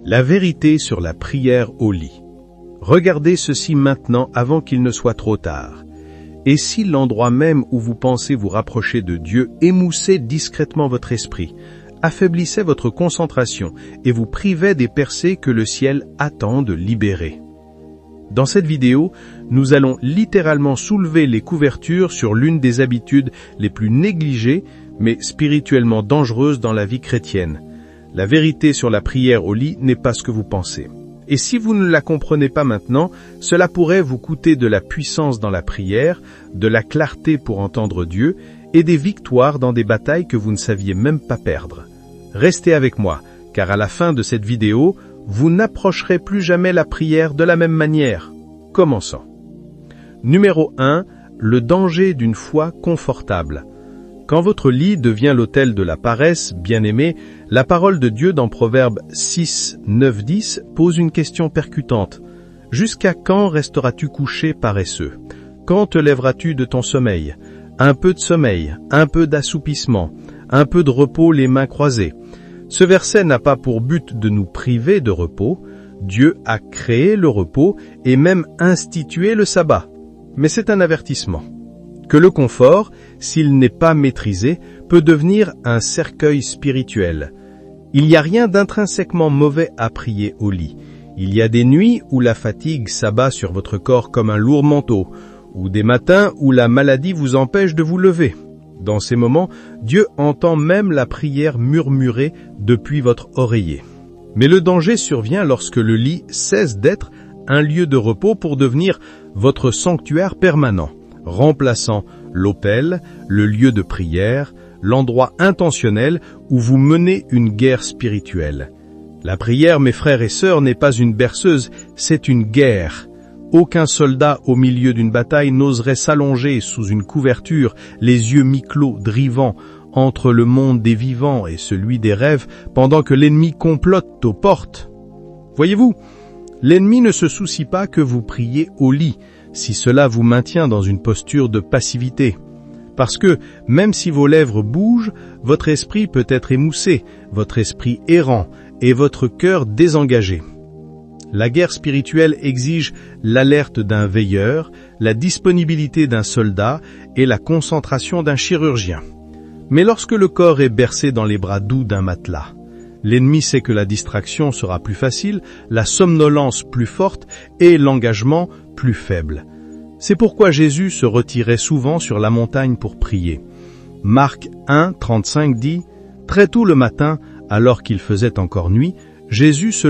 La vérité sur la prière au lit. Regardez ceci maintenant avant qu'il ne soit trop tard. Et si l'endroit même où vous pensez vous rapprocher de Dieu émoussait discrètement votre esprit, affaiblissait votre concentration et vous privait des percées que le ciel attend de libérer? Dans cette vidéo, nous allons littéralement soulever les couvertures sur l'une des habitudes les plus négligées, mais spirituellement dangereuses dans la vie chrétienne. La vérité sur la prière au lit n'est pas ce que vous pensez. Et si vous ne la comprenez pas maintenant, cela pourrait vous coûter de la puissance dans la prière, de la clarté pour entendre Dieu et des victoires dans des batailles que vous ne saviez même pas perdre. Restez avec moi, car à la fin de cette vidéo, vous n'approcherez plus jamais la prière de la même manière. Commençons. Numéro 1. Le danger d'une foi confortable. Quand votre lit devient l'autel de la paresse, bien-aimé, la parole de Dieu dans Proverbes 6, 9, 10 pose une question percutante. Jusqu'à quand resteras-tu couché paresseux? Quand te lèveras-tu de ton sommeil? Un peu de sommeil, un peu d'assoupissement, un peu de repos les mains croisées. Ce verset n'a pas pour but de nous priver de repos. Dieu a créé le repos et même institué le sabbat. Mais c'est un avertissement. Que le confort, s'il n'est pas maîtrisé, peut devenir un cercueil spirituel. Il n'y a rien d'intrinsèquement mauvais à prier au lit. Il y a des nuits où la fatigue s'abat sur votre corps comme un lourd manteau, ou des matins où la maladie vous empêche de vous lever. Dans ces moments, Dieu entend même la prière murmurée depuis votre oreiller. Mais le danger survient lorsque le lit cesse d'être un lieu de repos pour devenir votre sanctuaire permanent, remplaçant l'autel, le lieu de prière, l'endroit intentionnel où vous menez une guerre spirituelle. La prière, mes frères et sœurs, n'est pas une berceuse, c'est une guerre. Aucun soldat au milieu d'une bataille n'oserait s'allonger sous une couverture, les yeux mi-clos, drivant, entre le monde des vivants et celui des rêves, pendant que l'ennemi complote aux portes. Voyez-vous, l'ennemi ne se soucie pas que vous priez au lit, si cela vous maintient dans une posture de passivité. Parce que, même si vos lèvres bougent, votre esprit peut être émoussé, votre esprit errant et votre cœur désengagé. La guerre spirituelle exige l'alerte d'un veilleur, la disponibilité d'un soldat et la concentration d'un chirurgien. Mais lorsque le corps est bercé dans les bras doux d'un matelas, l'ennemi sait que la distraction sera plus facile, la somnolence plus forte et l'engagement plus faible. C'est pourquoi Jésus se retirait souvent sur la montagne pour prier. Marc 1, 35 dit « Très tôt le matin, alors qu'il faisait encore nuit, Jésus se